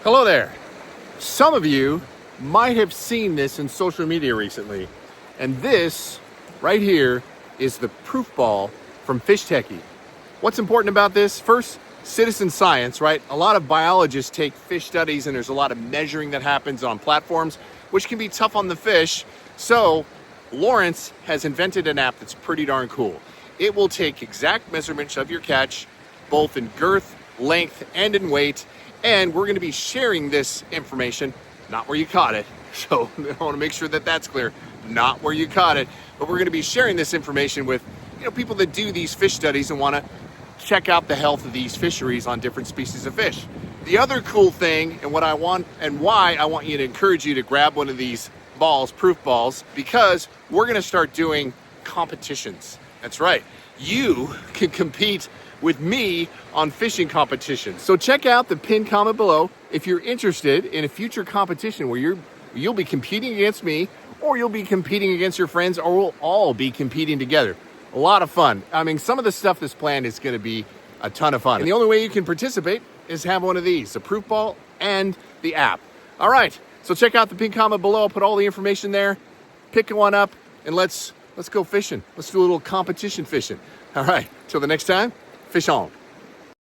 Hello there. Some of you might have seen this in social media recently, and this right here is the proof ball from Fish Techie. What's important about this? First, citizen science, right? A lot of biologists take fish studies and there's a lot of measuring that happens on platforms, which can be tough on the fish. So Lawrence has invented an app that's pretty darn cool. It will take exact measurements of your catch, both in girth, length, and in weight. And we're going to be sharing this information, not where you caught it. So I want to make sure that that's clear, not where you caught it, but we're going to be sharing this information with, people that do these fish studies and want to check out the health of these fisheries on different species of fish. The other cool thing, and what I want and why I want you to encourage you to grab one of these balls, proof balls, because we're going to start doing competitions. That's right. You can compete with me on fishing competitions. So check out the pinned comment below if you're interested in a future competition where you'll be competing against me, or you'll be competing against your friends, or we'll all be competing together. A lot of fun. I mean, some of the stuff that's planned is going to be a ton of fun. And the only way you can participate is have one of these, the proof ball and the app. All right, so check out the pinned comment below. I'll put all the information there. Pick one up and let's go fishing. Let's do a little competition fishing. All right, till the next time, fish on.